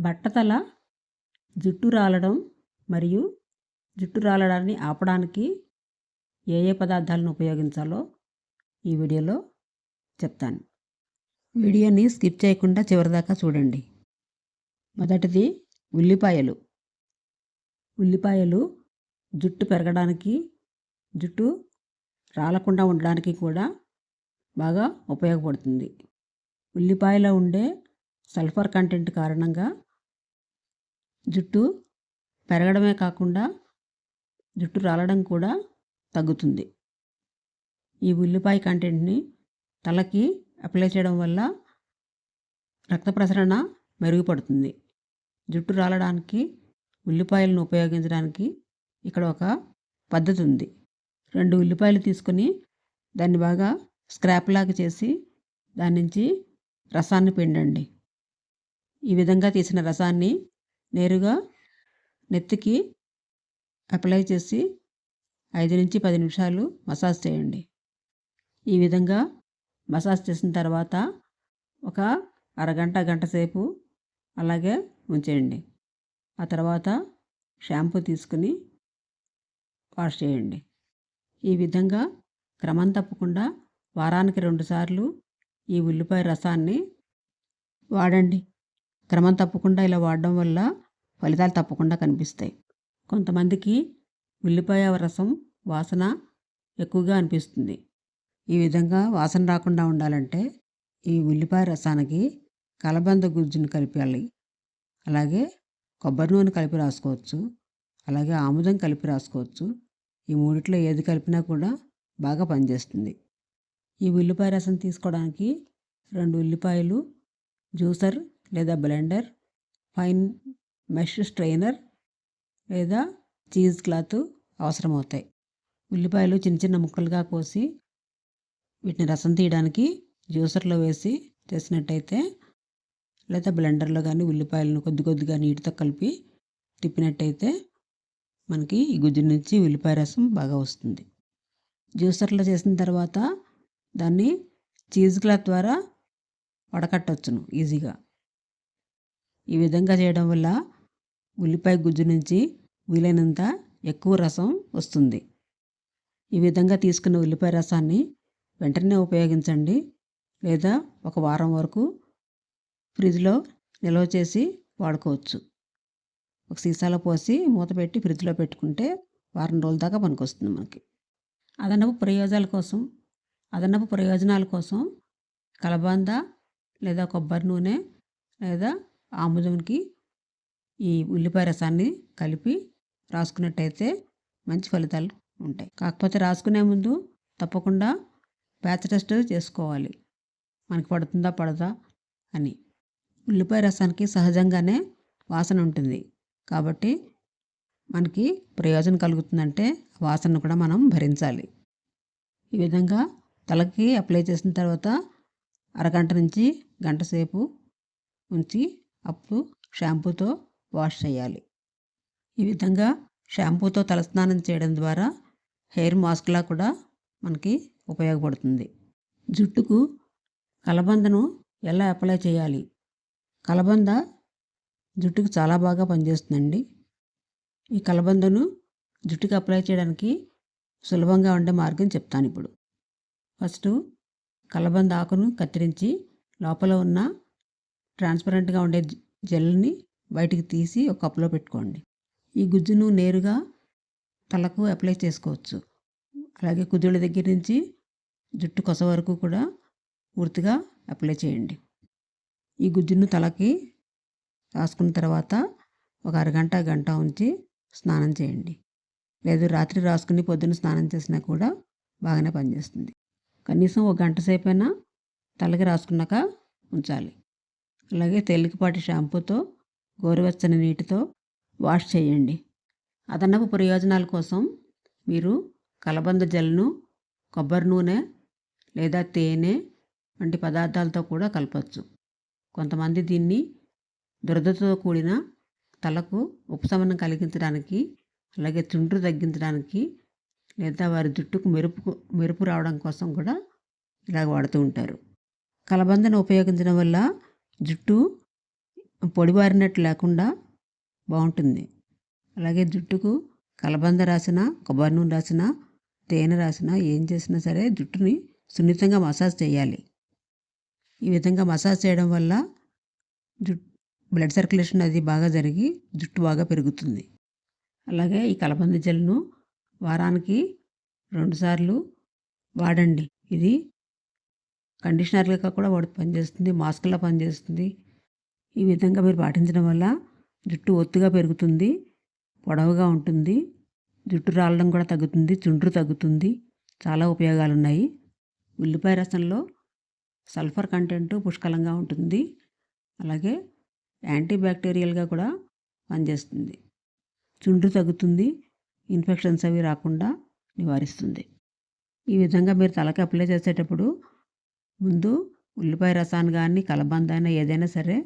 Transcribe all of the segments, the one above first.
బట్టతల జుట్టు రాలడం మరియు జుట్టు రాలడాన్ని ఆపడానికి ఏ ఏ పదార్థాలను ఉపయోగించాలో ఈ వీడియోలో చెప్తాను. వీడియోని స్కిప్ చేయకుండా చివరిదాకా చూడండి. మొదటిది ఉల్లిపాయలు. ఉల్లిపాయలు జుట్టు పెరగడానికి, జుట్టు రాలకుండా ఉండడానికి కూడా బాగా ఉపయోగపడుతుంది. ఉల్లిపాయలో ఉండే సల్ఫర్ కంటెంట్ కారణంగా జుట్టు పెరగడమే కాకుండా జుట్టు రాలడం కూడా తగ్గుతుంది. ఈ ఉల్లిపాయ కంటెంట్ని తలకి అప్లై చేయడం వల్ల రక్త ప్రసరణ మెరుగుపడుతుంది. జుట్టు రాలడానికి ఉల్లిపాయలను ఉపయోగించడానికి ఇక్కడ ఒక పద్ధతి ఉంది. 2 ఉల్లిపాయలు తీసుకొని దాన్ని బాగా స్క్రాప్ లాగా చేసి దాని నుంచి రసాన్ని పిండండి. ఈ విధంగా తీసిన రసాన్ని నేరుగా నెత్తికి అప్లై చేసి 5 నుంచి 10 నిమిషాలు మసాజ్ చేయండి. ఈ విధంగా మసాజ్ చేసిన తర్వాత ఒక అరగంట, గంట సేపు అలాగే ఉంచేయండి. ఆ తర్వాత షాంపూ తీసుకుని వాష్ చేయండి. ఈ విధంగా క్రమం తప్పకుండా వారానికి 2 సార్లు ఈ ఉల్లిపాయ రసాన్ని వాడండి. క్రమం తప్పకుండా ఇలా వాడడం వల్ల ఫలితాలు తప్పకుండా కనిపిస్తాయి. కొంతమందికి ఉల్లిపాయ రసం వాసన ఎక్కువగా అనిపిస్తుంది. ఈ విధంగా వాసన రాకుండా ఉండాలంటే ఈ ఉల్లిపాయ రసానికి కలబంద గుజ్జును కలిపాలి. అలాగే కొబ్బరి నూనె కలిపి రాసుకోవచ్చు. అలాగే ఆముదం కలిపి రాసుకోవచ్చు. ఈ మూడిట్లో ఏది కలిపినా కూడా బాగా పనిచేస్తుంది. ఈ ఉల్లిపాయ రసం తీసుకోవడానికి 2 ఉల్లిపాయలు, జ్యూసర్ లేదా బ్లెండర్, ఫైన్ మెష్ స్ట్రైనర్ లేదా చీజ్ క్లాత్ అవసరమవుతాయి. ఉల్లిపాయలు చిన్న చిన్న ముక్కలుగా కోసి వీటిని రసం తీయడానికి జ్యూసర్లో వేసి చేసినట్టయితే లేదా బ్లెండర్లో కానీ ఉల్లిపాయలను కొద్ది కొద్దిగా నీటితో కలిపి తిప్పినట్టయితే మనకి ఈ గుజ్జు నుంచి ఉల్లిపాయ రసం బాగా వస్తుంది. జ్యూసర్లో చేసిన తర్వాత దాన్ని చీజ్ క్లాత్ ద్వారా వడకట్టొచ్చును ఈజీగా. ఈ విధంగా చేయడం వల్ల ఉల్లిపాయ గుజ్జు నుంచి వీలైనంత ఎక్కువ రసం వస్తుంది. ఈ విధంగా తీసుకున్న ఉల్లిపాయ రసాన్ని వెంటనే ఉపయోగించండి. లేదా ఒక వారం వరకు ఫ్రిడ్జ్లో నిల్వ చేసి వాడుకోవచ్చు. ఒక సీసాలో పోసి మూత పెట్టి ఫ్రిడ్జ్లో పెట్టుకుంటే వారం రోజుల దాకా పనికొస్తుంది మనకి. అదనపు ప్రయోజనాల కోసం కలబంద లేదా కొబ్బరి నూనె లేదా ఆముదంకి ఈ ఉల్లిపాయ రసాన్ని కలిపి రాసుకున్నట్టయితే మంచి ఫలితాలు ఉంటాయి. కాకపోతే రాసుకునే ముందు తప్పకుండా ప్యాచ్ టెస్ట్ చేసుకోవాలి, మనకి పడుతుందా పడదా అని. ఉల్లిపాయ రసానికి సహజంగానే వాసన ఉంటుంది కాబట్టి మనకి ప్రయోజనం కలుగుతుందంటే వాసన కూడా మనం భరించాలి. ఈ విధంగా తలకి అప్లై చేసిన తర్వాత అరగంట నుంచి గంట సేపు ఉంచి అప్పుడు షాంపూతో వాష్ చేయాలి. ఈ విధంగా షాంపూతో తలస్నానం చేయడం ద్వారా హెయిర్ మాస్క్లా కూడా మనకి ఉపయోగపడుతుంది. జుట్టుకు కలబందను ఎలా అప్లై చేయాలి? కలబంద జుట్టుకు చాలా బాగా పనిచేస్తుందండి. ఈ కలబందను జుట్టుకు అప్లై చేయడానికి సులభంగా ఉండే మార్గం చెప్తాను ఇప్పుడు. ఫస్ట్ కలబంద ఆకును కత్తిరించి లోపల ఉన్న ట్రాన్స్పరెంట్గా ఉండే జెల్ని బయటికి తీసి ఒక కప్పులో పెట్టుకోండి. ఈ గుజ్జును నేరుగా తలకు అప్లై చేసుకోవచ్చు. అలాగే కుదుళ్ళ దగ్గర నుంచి జుట్టు కొస వరకు కూడా పూర్తిగా అప్లై చేయండి. ఈ గుజ్జును తలకి రాసుకున్న తర్వాత ఒక అరగంట, గంట ఉంచి స్నానం చేయండి. లేదు రాత్రి రాసుకుని పొద్దున్న స్నానం చేసినా కూడా బాగానే పనిచేస్తుంది. కనీసం ఒక గంట సేపైనా తలకి రాసుకున్నాక ఉంచాలి. అలాగే తేలికపాటి షాంపూతో గోరువెచ్చని నీటితో వాష్ చేయండి. అదనపు ప్రయోజనాల కోసం మీరు కలబంద జెల్ను కొబ్బరి నూనె లేదా తేనె వంటి పదార్థాలతో కూడా కలపచ్చు. కొంతమంది దీన్ని దురదతో కూడిన తలకు ఉపశమనం కలిగించడానికి, అలాగే చుండ్రు తగ్గించడానికి లేదా వారి జుట్టుకు మెరుపు రావడం కోసం కూడా ఇలాగ వాడుతూ ఉంటారు. కలబందను ఉపయోగించడం వల్ల జుట్టు పొడిబారినట్టు లేకుండా బాగుంటుంది. అలాగే జుట్టుకు కలబంద రాసినా, కొబ్బరి నూనె రాసినా, తేనె రాసినా, ఏం చేసినా సరే జుట్టుని సున్నితంగా మసాజ్ చేయాలి. ఈ విధంగా మసాజ్ చేయడం వల్ల బ్లడ్ సర్క్యులేషన్ అది బాగా జరిగి జుట్టు బాగా పెరుగుతుంది. అలాగే ఈ కలబంద జెల్ను వారానికి 2 సార్లు వాడండి. ఇది కండిషనర్గా కూడా పనిచేస్తుంది, మాస్క్లా పనిచేస్తుంది. ఈ విధంగా మీరు పాటించడం వల్ల జుట్టు ఒత్తుగా పెరుగుతుంది, పొడవుగా ఉంటుంది, జుట్టు రాలడం కూడా తగ్గుతుంది, చుండ్రు తగ్గుతుంది. చాలా ఉపయోగాలు ఉన్నాయి. ఉల్లిపాయ రసంలో సల్ఫర్ కంటెంట్ పుష్కలంగా ఉంటుంది. అలాగే యాంటీ బ్యాక్టీరియల్గా కూడా పనిచేస్తుంది. చుండ్రు తగ్గుతుంది, ఇన్ఫెక్షన్స్ అవి రాకుండా నివారిస్తుంది. ఈ విధంగా మీరు తలకి అప్లై చేసేటప్పుడు ముందు ఉల్లిపాయ రసాన్ని కానీ, కలబంద అయినా ఏదైనా సరే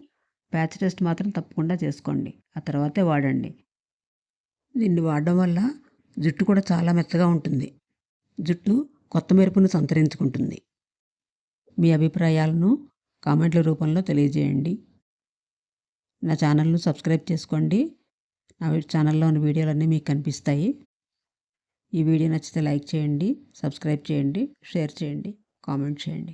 ప్యాచ్ టెస్ట్ మాత్రం తప్పకుండా చేసుకోండి. ఆ తర్వాతే వాడండి. దీన్ని వాడడం వల్ల జుట్టు కూడా చాలా మెత్తగా ఉంటుంది. జుట్టు కొత్త మెరుపును సంతరించుకుంటుంది. మీ అభిప్రాయాలను కామెంట్ల రూపంలో తెలియజేయండి. నా ఛానల్ను సబ్స్క్రైబ్ చేసుకోండి. నా ఛానల్లో ఉన్న వీడియోలన్నీ మీకు కనిపిస్తాయి. ఈ వీడియో నచ్చితే లైక్ చేయండి, సబ్స్క్రైబ్ చేయండి, షేర్ చేయండి, కామెంట్ చేయండి.